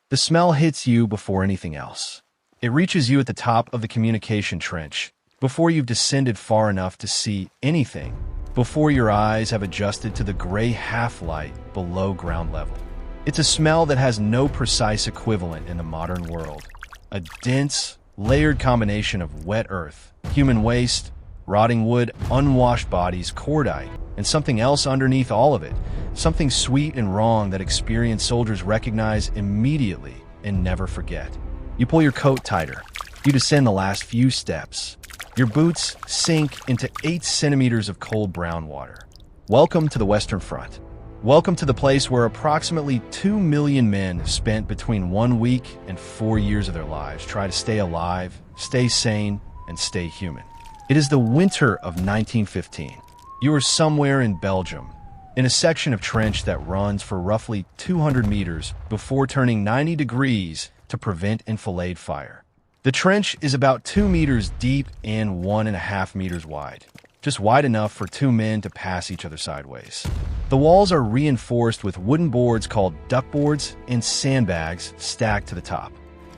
The smell hits you before anything else. It reaches you at the top of the communication trench, before you've descended far enough to see anything, before your eyes have adjusted to the gray half-light below ground level. It's a smell that has no precise equivalent in the modern world. A dense, layered combination of wet earth, human waste, rotting wood, unwashed bodies, cordite, and something else underneath all of it, something sweet and wrong that experienced soldiers recognize immediately and never forget. You pull your coat tighter. You descend the last few steps. Your boots sink into 8 centimeters of cold brown water. Welcome to the Western Front. Welcome to the place where approximately 2 million men have spent between 1 week and 4 years of their lives trying to stay alive, stay sane, and stay human. It is the winter of 1915. You are somewhere in Belgium, in a section of trench that runs for roughly 200 meters before turning 90 degrees to prevent enfilade fire. The trench is about 2 meters deep and 1.5 meters wide, just wide enough for 2 men to pass each other sideways. The walls are reinforced with wooden boards called duckboards and sandbags stacked to the top.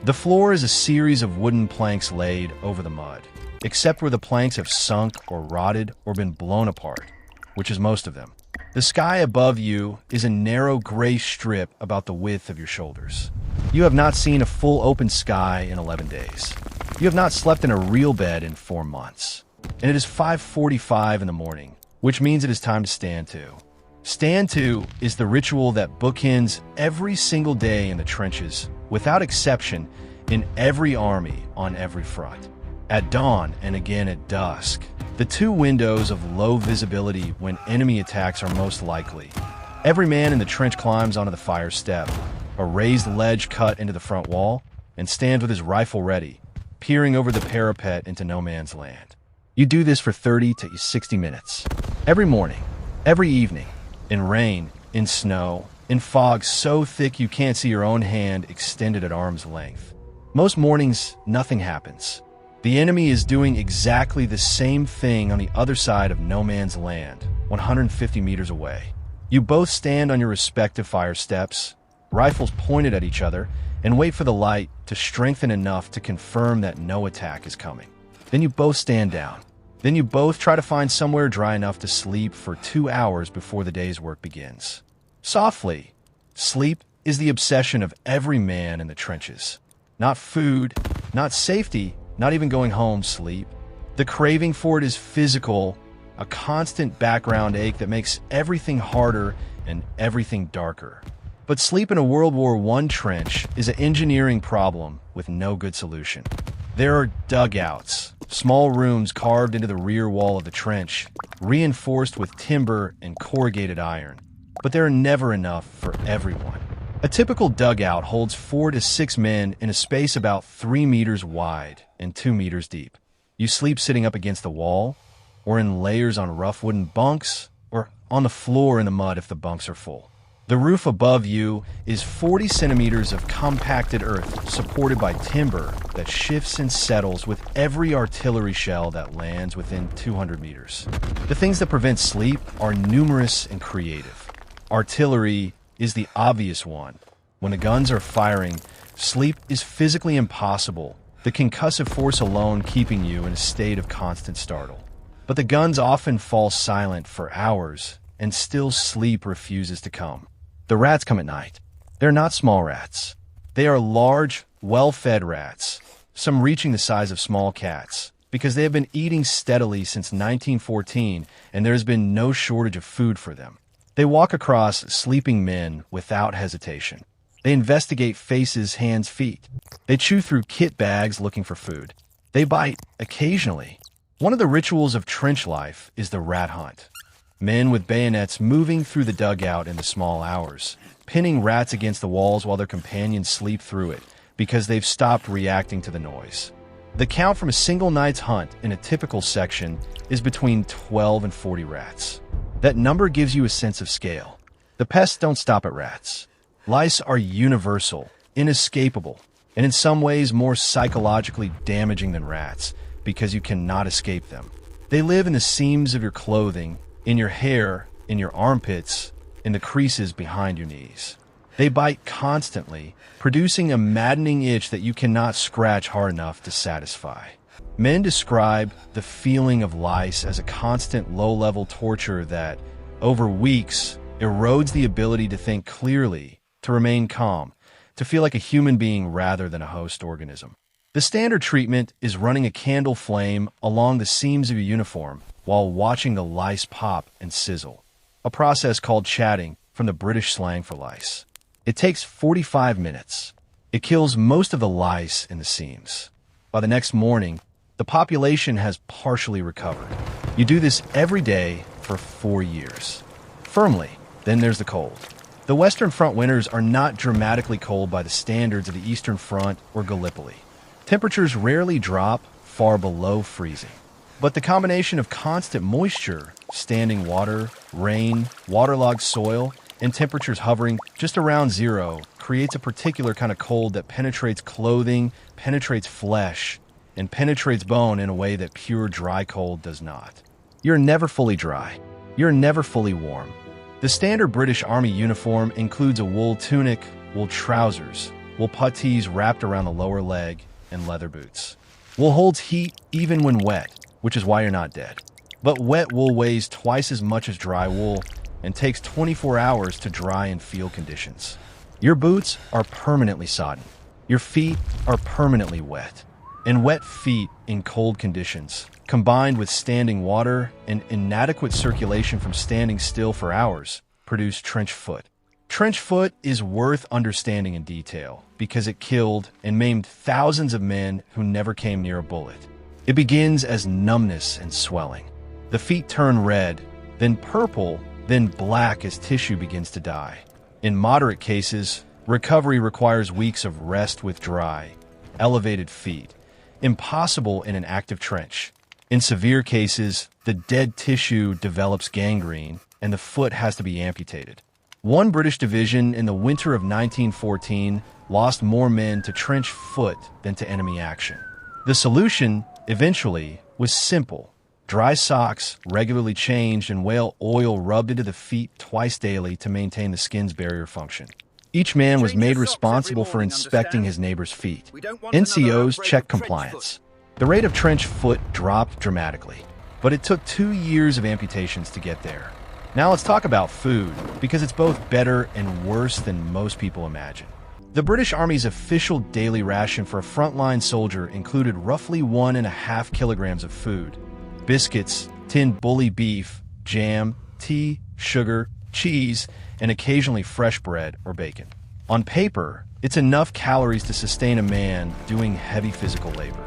The floor is a series of wooden planks laid over the mud, except where the planks have sunk or rotted or been blown apart, which is most of them. The sky above you is a narrow gray strip about the width of your shoulders. You have not seen a full open sky in 11 days. You have not slept in a real bed in 4 months. And it is 5:45 in the morning, which means it is time to stand to. Stand to is the ritual that bookends every single day in the trenches, without exception, in every army on every front. At dawn and again at dusk, the 2 windows of low visibility when enemy attacks are most likely. Every man in the trench climbs onto the fire step, a raised ledge cut into the front wall, and stands with his rifle ready, peering over the parapet into no man's land. You do this for 30 to 60 minutes. Every morning, every evening, in rain, in snow, in fog so thick you can't see your own hand extended at arm's length. Most mornings, nothing happens. The enemy is doing exactly the same thing on the other side of no man's land, 150 meters away. You both stand on your respective fire steps, rifles pointed at each other, and wait for the light to strengthen enough to confirm that no attack is coming. Then you both stand down. Then you both try to find somewhere dry enough to sleep for 2 hours before the day's work begins. Softly. Sleep is the obsession of every man in the trenches. Not food, not safety, not even going home sleep. The craving for it is physical, a constant background ache that makes everything harder and everything darker. But sleep in a World War I trench is an engineering problem with no good solution. There are dugouts, small rooms carved into the rear wall of the trench, reinforced with timber and corrugated iron. But there are never enough for everyone. A typical dugout holds 4 to 6 men in a space about 3 meters wide and 2 meters deep. You sleep sitting up against the wall, or in layers on rough wooden bunks, or on the floor in the mud if the bunks are full. The roof above you is 40 centimeters of compacted earth supported by timber that shifts and settles with every artillery shell that lands within 200 meters. The things that prevent sleep are numerous and creative. Artillery is the obvious one. When the guns are firing, sleep is physically impossible, the concussive force alone keeping you in a state of constant startle. But the guns often fall silent for hours, and still sleep refuses to come. The rats come at night. They're not small rats. They are large, well-fed rats, some reaching the size of small cats, because they have been eating steadily since 1914, and there has been no shortage of food for them. They walk across sleeping men without hesitation. They investigate faces, hands, feet. They chew through kit bags looking for food. They bite occasionally. One of the rituals of trench life is the rat hunt. Men with bayonets moving through the dugout in the small hours, pinning rats against the walls while their companions sleep through it because they've stopped reacting to the noise. The count from a single night's hunt in a typical section is between 12 and 40 rats. That number gives you a sense of scale. The pests don't stop at rats. Lice are universal, inescapable, and in some ways more psychologically damaging than rats because you cannot escape them. They live in the seams of your clothing, in your hair, in your armpits, in the creases behind your knees. They bite constantly, producing a maddening itch that you cannot scratch hard enough to satisfy. Men describe the feeling of lice as a constant low-level torture that, over weeks, erodes the ability to think clearly, to remain calm, to feel like a human being rather than a host organism. The standard treatment is running a candle flame along the seams of your uniform while watching the lice pop and sizzle, a process called chatting from the British slang for lice. It takes 45 minutes. It kills most of the lice in the seams. By the next morning, the population has partially recovered. You do this every day for 4 years. Firmly, then there's the cold. The Western Front winters are not dramatically cold by the standards of the Eastern Front or Gallipoli. Temperatures rarely drop far below freezing. But the combination of constant moisture, standing water, rain, waterlogged soil, and temperatures hovering just around zero creates a particular kind of cold that penetrates clothing, penetrates flesh, and penetrates bone in a way that pure dry cold does not. You're never fully dry. You're never fully warm. The standard British Army uniform includes a wool tunic, wool trousers, wool puttees wrapped around the lower leg, and leather boots. Wool holds heat even when wet, which is why you're not dead. But wet wool weighs twice as much as dry wool and takes 24 hours to dry in field conditions. Your boots are permanently sodden. Your feet are permanently wet. And wet feet in cold conditions, combined with standing water and inadequate circulation from standing still for hours, produce trench foot. Trench foot is worth understanding in detail because it killed and maimed thousands of men who never came near a bullet. It begins as numbness and swelling. The feet turn red, then purple, then black as tissue begins to die. In moderate cases, recovery requires weeks of rest with dry, elevated feet, impossible in an active trench. In severe cases, the dead tissue develops gangrene and the foot has to be amputated. One British division in the winter of 1914 lost more men to trench foot than to enemy action. The solution, eventually, was simple. Dry socks, regularly changed, and whale oil rubbed into the feet twice daily to maintain the skin's barrier function. Each man was made responsible for inspecting his neighbor's feet. NCOs checked compliance. The rate of trench foot dropped dramatically, but it took 2 years of amputations to get there. Now let's talk about food, because it's both better and worse than most people imagine. The British Army's official daily ration for a frontline soldier included roughly 1.5 kilograms of food: biscuits, tinned bully beef, jam, tea, sugar, cheese, and occasionally fresh bread or bacon. On paper, it's enough calories to sustain a man doing heavy physical labor.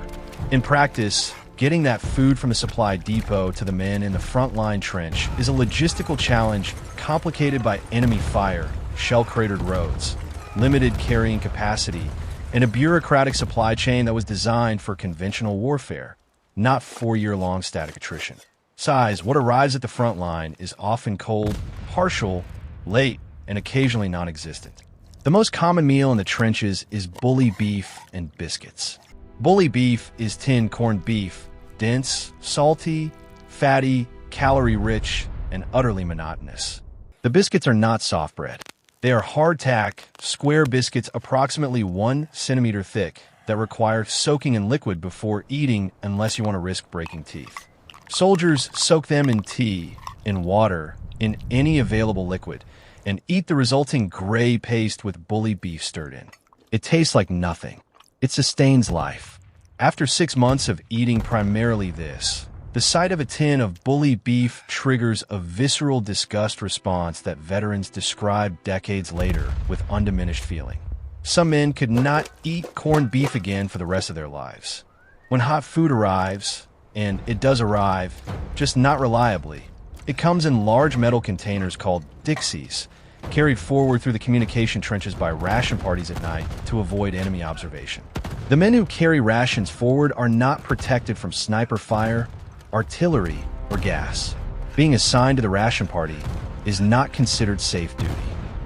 In practice, getting that food from the supply depot to the men in the frontline trench is a logistical challenge complicated by enemy fire, shell-cratered roads, limited carrying capacity, and a bureaucratic supply chain that was designed for conventional warfare, not 4-year-long static attrition. Besides, what arrives at the front line is often cold, partial, late, and occasionally non-existent. The most common meal in the trenches is bully beef and biscuits. Bully beef is tinned corned beef, dense, salty, fatty, calorie-rich, and utterly monotonous. The biscuits are not soft bread. They are hardtack, square biscuits approximately 1 centimeter thick that require soaking in liquid before eating unless you want to risk breaking teeth. Soldiers soak them in tea, in water, in any available liquid, and eat the resulting gray paste with bully beef stirred in. It tastes like nothing. It sustains life. After 6 months of eating primarily this, the sight of a tin of bully beef triggers a visceral disgust response that veterans describe decades later with undiminished feeling. Some men could not eat corned beef again for the rest of their lives. When hot food arrives, and it does arrive, just not reliably, it comes in large metal containers called Dixies, carried forward through the communication trenches by ration parties at night to avoid enemy observation. The men who carry rations forward are not protected from sniper fire, artillery, or gas. Being assigned to the ration party is not considered safe duty.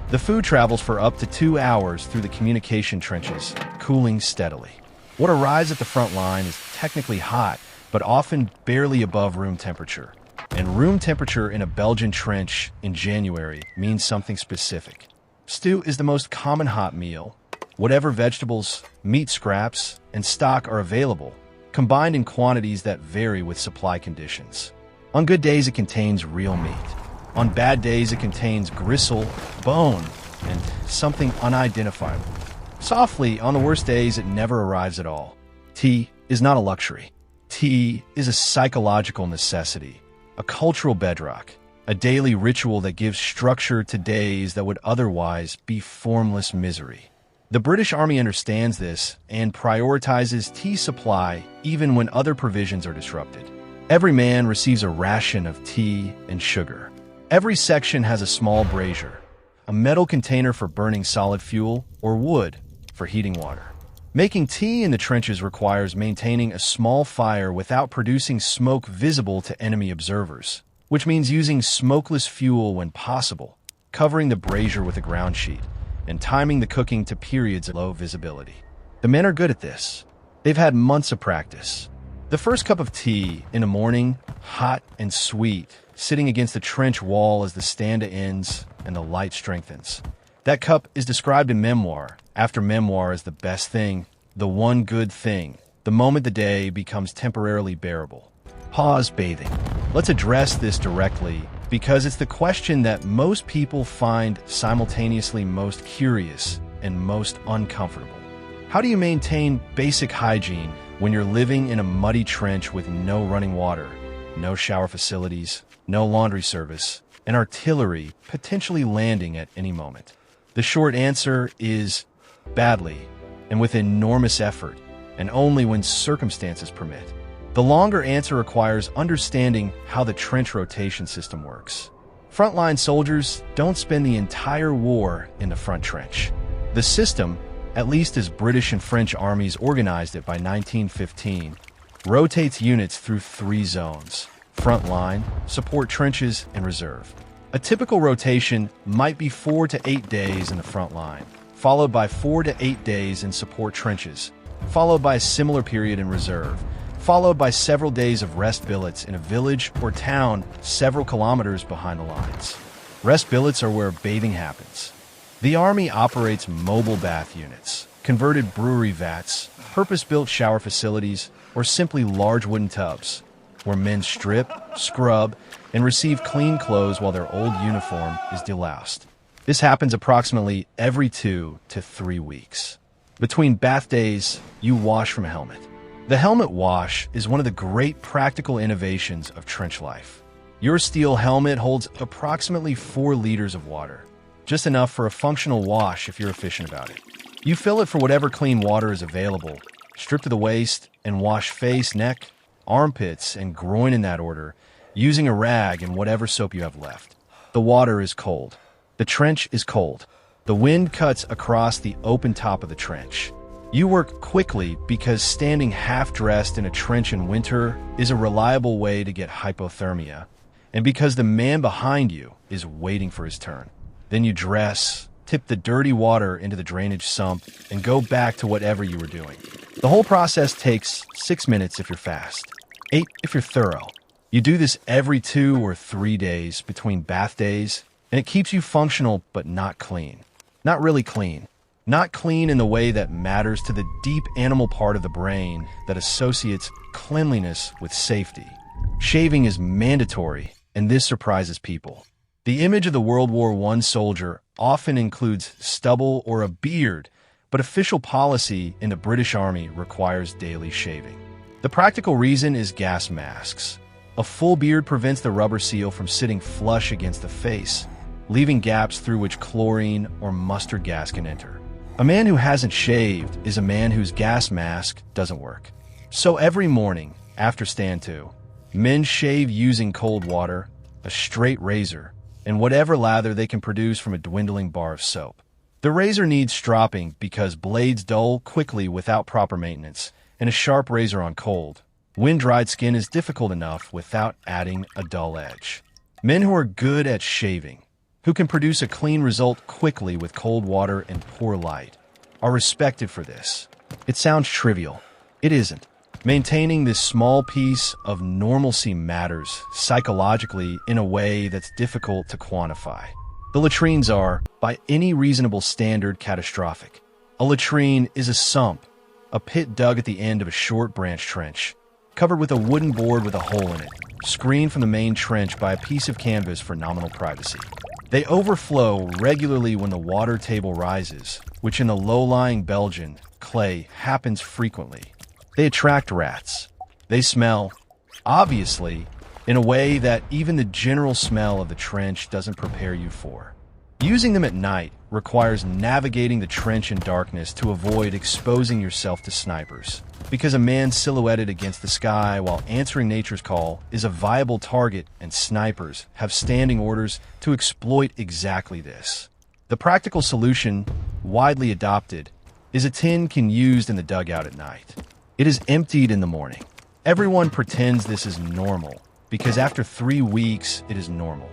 The food travels for up to 2 hours through the communication trenches, cooling steadily. What arrives at the front line is technically hot, but often barely above room temperature. And room temperature in a Belgian trench in January means something specific. Stew is the most common hot meal. Whatever vegetables, meat scraps, and stock are available, combined in quantities that vary with supply conditions. On good days, it contains real meat. On bad days, it contains gristle, bone, and something unidentifiable. Softly, on the worst days, it never arrives at all. Tea is not a luxury. Tea is a psychological necessity, a cultural bedrock, a daily ritual that gives structure to days that would otherwise be formless misery. The British Army understands this and prioritizes tea supply even when other provisions are disrupted. Every man receives a ration of tea and sugar. Every section has a small brazier, a metal container for burning solid fuel, or wood for heating water. Making tea in the trenches requires maintaining a small fire without producing smoke visible to enemy observers, which means using smokeless fuel when possible, covering the brazier with a ground sheet, and timing the cooking to periods of low visibility. The men are good at this. They've had months of practice. The first cup of tea in the morning, hot and sweet, sitting against the trench wall as the standa ends and the light strengthens. That cup is described in memoir after memoir as the best thing, the one good thing, the moment the day becomes temporarily bearable. Pause bathing. Let's address this directly because it's the question that most people find simultaneously most curious and most uncomfortable. How do you maintain basic hygiene when you're living in a muddy trench with no running water, no shower facilities, no laundry service, and artillery potentially landing at any moment? The short answer is badly, and with enormous effort, and only when circumstances permit. The longer answer requires understanding how the trench rotation system works. Frontline soldiers don't spend the entire war in the front trench. The system, at least as British and French armies organized it by 1915, rotates units through 3 zones: front line, support trenches, and reserve. A typical rotation might be 4 to 8 days in the front line, followed by 4 to 8 days in support trenches, followed by a similar period in reserve, followed by several days of rest billets in a village or town several kilometers behind the lines. Rest billets are where bathing happens. The Army operates mobile bath units, converted brewery vats, purpose-built shower facilities, or simply large wooden tubs, where men strip, scrub, and receive clean clothes while their old uniform is deloused. This happens approximately every 2 to 3 weeks. Between bath days, you wash from a helmet. The helmet wash is one of the great practical innovations of trench life. Your steel helmet holds approximately 4 liters of water, just enough for a functional wash if you're efficient about it. You fill it for whatever clean water is available, strip to the waist, and wash face, neck, armpits, and groin in that order, using a rag and whatever soap you have left. The water is cold. The trench is cold. The wind cuts across the open top of the trench. You work quickly because standing half-dressed in a trench in winter is a reliable way to get hypothermia, and because the man behind you is waiting for his turn. Then you dress, tip the dirty water into the drainage sump, and go back to whatever you were doing. The whole process takes 6 minutes if you're fast, 8 if you're thorough. You do this every 2 or 3 days between bath days, and it keeps you functional but not clean. Not really clean. Not clean in the way that matters to the deep animal part of the brain that associates cleanliness with safety. Shaving is mandatory, and this surprises people. The image of the World War I soldier often includes stubble or a beard, but official policy in the British Army requires daily shaving. The practical reason is gas masks. A full beard prevents the rubber seal from sitting flush against the face, leaving gaps through which chlorine or mustard gas can enter. A man who hasn't shaved is a man whose gas mask doesn't work. So every morning, after stand 2, men shave using cold water, a straight razor, and whatever lather they can produce from a dwindling bar of soap. The razor needs stropping because blades dull quickly without proper maintenance, and a sharp razor on cold. Wind-dried skin is difficult enough without adding a dull edge. Men who are good at shaving, who can produce a clean result quickly with cold water and poor light, are respected for this. It sounds trivial. It isn't. Maintaining this small piece of normalcy matters psychologically in a way that's difficult to quantify. The latrines are, by any reasonable standard, catastrophic. A latrine is a sump, a pit dug at the end of a short branch trench, covered with a wooden board with a hole in it, screened from the main trench by a piece of canvas for nominal privacy. They overflow regularly when the water table rises, which in the low-lying Belgian clay happens frequently. They attract rats. They smell, obviously, in a way that even the general smell of the trench doesn't prepare you for. Using them at night requires navigating the trench in darkness to avoid exposing yourself to snipers, because a man silhouetted against the sky while answering nature's call is a viable target, and snipers have standing orders to exploit exactly this. The practical solution, widely adopted, is a tin can used in the dugout at night. It is emptied in the morning. Everyone pretends this is normal, because after 3 weeks, it is normal.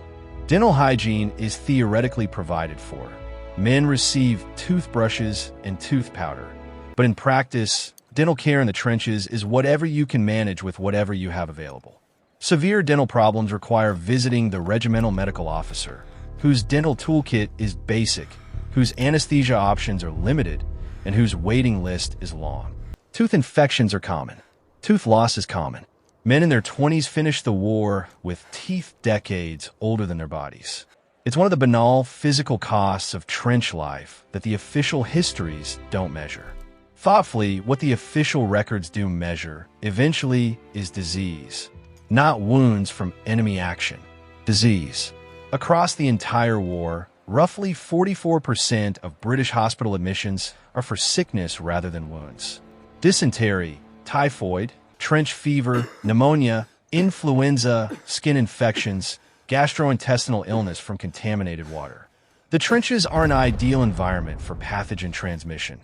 Dental hygiene is theoretically provided for. Men receive toothbrushes and tooth powder. But in practice, dental care in the trenches is whatever you can manage with whatever you have available. Severe dental problems require visiting the regimental medical officer, whose dental toolkit is basic, whose anesthesia options are limited, and whose waiting list is long. Tooth infections are common. Tooth loss is common. Men in their 20s finish the war with teeth decades older than their bodies. It's one of the banal physical costs of trench life that the official histories don't measure. Thoughtfully, what the official records do measure, eventually, is disease. Not wounds from enemy action. Disease. Across the entire war, roughly 44% of British hospital admissions are for sickness rather than wounds. Dysentery, typhoid, trench fever, pneumonia, influenza, skin infections, gastrointestinal illness from contaminated water. The trenches are an ideal environment for pathogen transmission.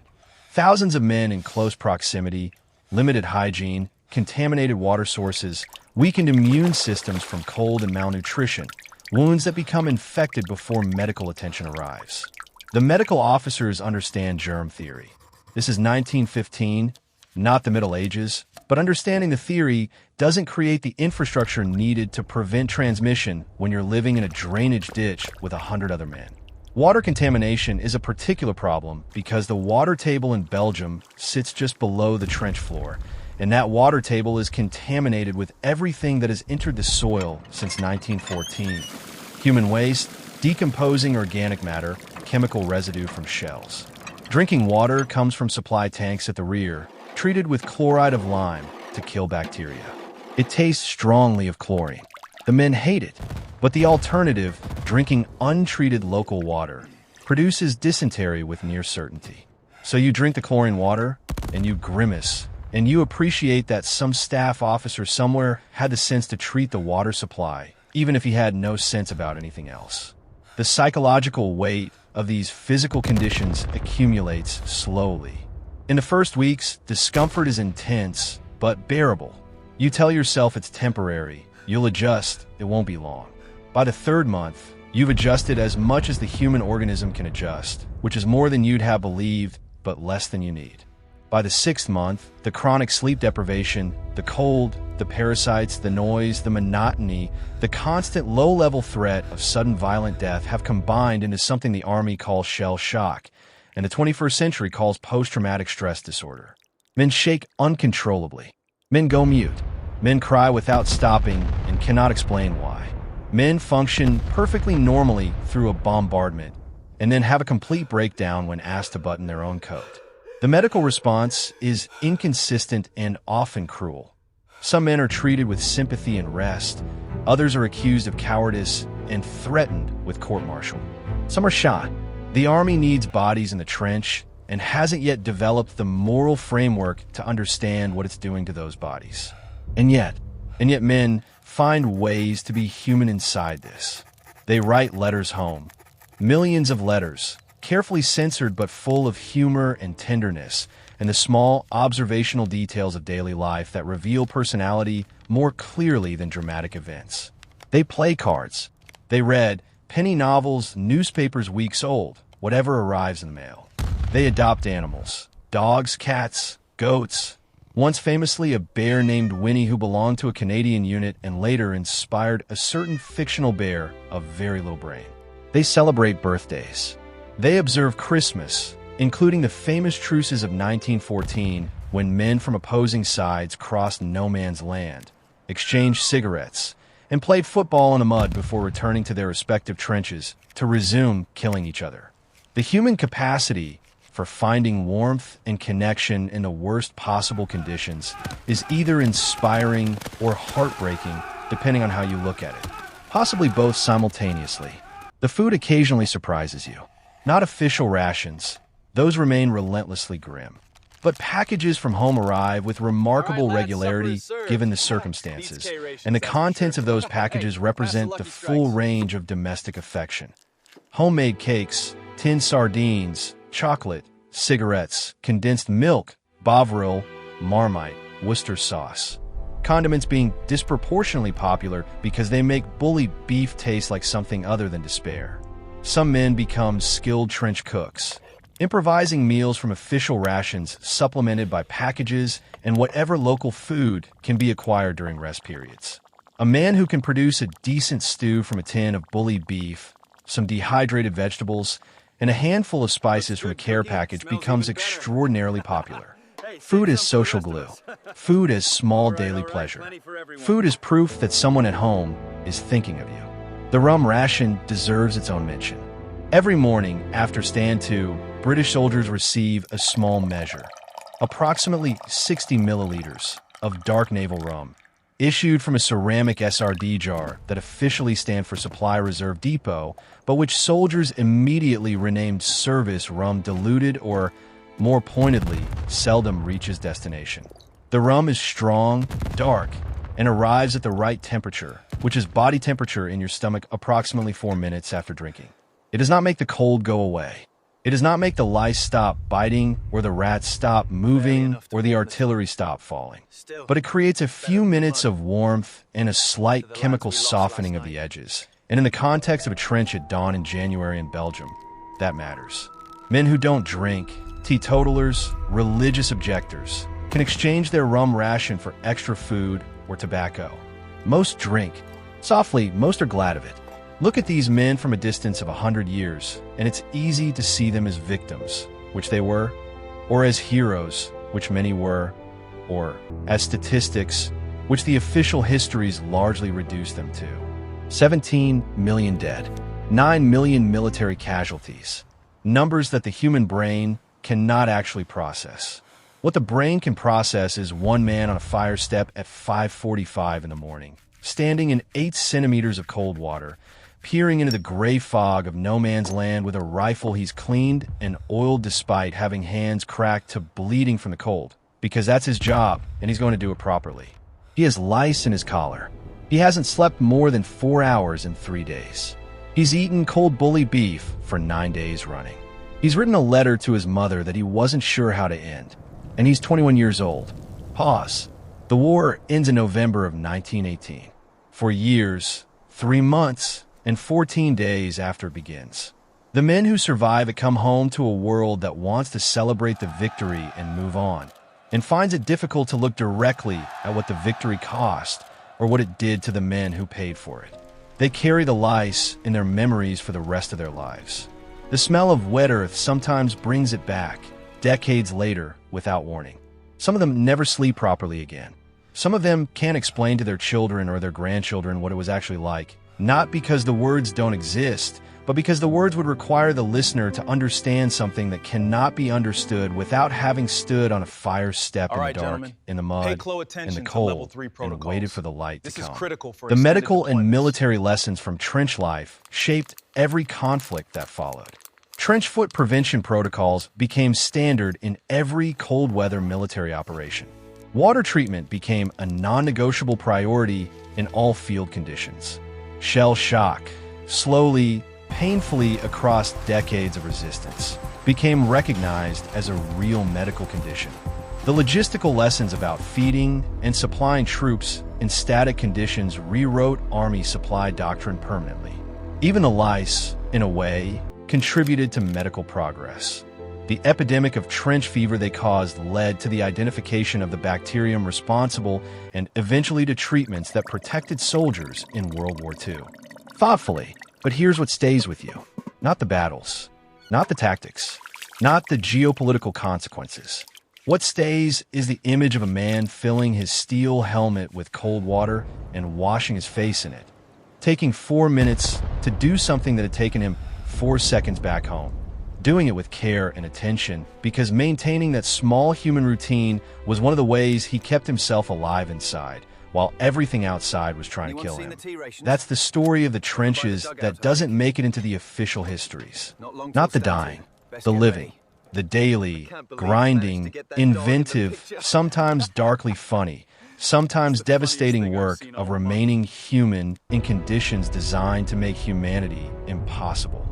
Thousands of men in close proximity, limited hygiene, contaminated water sources, weakened immune systems from cold and malnutrition, wounds that become infected before medical attention arrives. The medical officers understand germ theory. This is 1915, not the Middle Ages, but understanding the theory doesn't create the infrastructure needed to prevent transmission when you're living in a drainage ditch with 100 other men. Water contamination is a particular problem because the water table in Belgium sits just below the trench floor, and that water table is contaminated with everything that has entered the soil since 1914. Human waste, decomposing organic matter, chemical residue from shells. Drinking water comes from supply tanks at the rear, treated with chloride of lime to kill bacteria. It tastes strongly of chlorine. The men hate it, but the alternative, drinking untreated local water, produces dysentery with near certainty. So you drink the chlorine water, and you grimace, and you appreciate that some staff officer somewhere had the sense to treat the water supply, even if he had no sense about anything else. The psychological weight of these physical conditions accumulates slowly. In the first weeks, discomfort is intense, but bearable. You tell yourself it's temporary. You'll adjust. It won't be long. By the 3rd month, you've adjusted as much as the human organism can adjust, which is more than you'd have believed, but less than you need. By the 6th month, the chronic sleep deprivation, the cold, the parasites, the noise, the monotony, the constant low-level threat of sudden violent death have combined into something the Army calls shell shock, and the 21st century calls post-traumatic stress disorder. Men shake uncontrollably. Men go mute. Men cry without stopping and cannot explain why. Men function perfectly normally through a bombardment, and then have a complete breakdown when asked to button their own coat. The medical response is inconsistent and often cruel. Some men are treated with sympathy and rest. Others are accused of cowardice and threatened with court-martial. Some are shot. The Army needs bodies in the trench and hasn't yet developed the moral framework to understand what it's doing to those bodies. And yet men find ways to be human inside this. They write letters home. Millions of letters, carefully censored but full of humor and tenderness, and the small observational details of daily life that reveal personality more clearly than dramatic events. They play cards. They read penny novels, newspapers weeks old, whatever arrives in the mail. They adopt animals, dogs, cats, goats. Once famously a bear named Winnie who belonged to a Canadian unit and later inspired a certain fictional bear of very little brain. They celebrate birthdays. They observe Christmas, including the famous truces of 1914 when men from opposing sides crossed no man's land, exchanged cigarettes, and played football in the mud before returning to their respective trenches to resume killing each other. The human capacity for finding warmth and connection in the worst possible conditions is either inspiring or heartbreaking, depending on how you look at it. Possibly both simultaneously. The food occasionally surprises you. Not official rations. Those remain relentlessly grim. But packages from home arrive with remarkable regularity given the circumstances, and the contents of those packages represent the full range of domestic affection. Homemade cakes, tinned sardines, chocolate, cigarettes, condensed milk, Bovril, Marmite, Worcester sauce. Condiments being disproportionately popular because they make bully beef taste like something other than despair. Some men become skilled trench cooks, improvising meals from official rations supplemented by packages and whatever local food can be acquired during rest periods. A man who can produce a decent stew from a tin of bully beef, some dehydrated vegetables, and a handful of spices from a care package becomes extraordinarily popular. Food is social glue. Food is small daily pleasure. Food is proof that someone at home is thinking of you. The rum ration deserves its own mention. Every morning after Stand 2, British soldiers receive a small measure, approximately 60 milliliters, of dark naval rum, issued from a ceramic SRD jar that officially stands for Supply Reserve Depot, but which soldiers immediately renamed Service Rum Diluted or, more pointedly, seldom reaches destination. The rum is strong, dark, and arrives at the right temperature, which is body temperature in your stomach approximately 4 minutes after drinking. It does not make the cold go away. It does not make the lice stop biting, or the rats stop moving, or the artillery stop falling. But it creates a few minutes of warmth and a slight chemical softening of the edges. And in the context of a trench at dawn in January in Belgium, that matters. Men who don't drink, teetotalers, religious objectors, can exchange their rum ration for extra food or tobacco. Most drink. Softly, most are glad of it. Look at these men from a distance of 100 years, and it's easy to see them as victims, which they were, or as heroes, which many were, or as statistics, which the official histories largely reduce them to. 17 million dead, 9 million military casualties, numbers that the human brain cannot actually process. What the brain can process is one man on a fire step at 5:45 in the morning, standing in 8 centimeters of cold water, peering into the gray fog of no man's land with a rifle he's cleaned and oiled despite having hands cracked to bleeding from the cold, because that's his job and he's going to do it properly. He has lice in his collar. He hasn't slept more than 4 hours in 3 days. He's eaten cold bully beef for 9 days running. He's written a letter to his mother that he wasn't sure how to end, and he's 21 years old. Pause. The war ends in November of 1918. For years, 3 months, and 14 days after it begins. The men who survive it come home to a world that wants to celebrate the victory and move on, and finds it difficult to look directly at what the victory cost or what it did to the men who paid for it. They carry the lice in their memories for the rest of their lives. The smell of wet earth sometimes brings it back, decades later, without warning. Some of them never sleep properly again. Some of them can't explain to their children or their grandchildren what it was actually like. Not because the words don't exist, but because the words would require the listener to understand something that cannot be understood without having stood on a fire step in the dark, in the mud, in the cold, and waited for the light to come. The medical and military lessons from trench life shaped every conflict that followed. Trench foot prevention protocols became standard in every cold weather military operation. Water treatment became a non-negotiable priority in all field conditions. Shell shock, slowly, painfully across decades of resistance, became recognized as a real medical condition. The logistical lessons about feeding and supplying troops in static conditions rewrote Army supply doctrine permanently. Even the lice, in a way, contributed to medical progress. The epidemic of trench fever they caused led to the identification of the bacterium responsible and eventually to treatments that protected soldiers in World War II. Thoughtfully, But here's what stays with you. Not the battles, not the tactics, not the geopolitical consequences. What stays is the image of a man filling his steel helmet with cold water and washing his face in it, taking 4 minutes to do something that had taken him 4 seconds back home, doing it with care and attention because maintaining that small human routine was one of the ways he kept himself alive inside, while everything outside was trying to kill him. That's the story of the trenches that doesn't make it into the official histories. Not the dying, the living, the daily, grinding, inventive, sometimes darkly funny, sometimes devastating work of remaining human in conditions designed to make humanity impossible.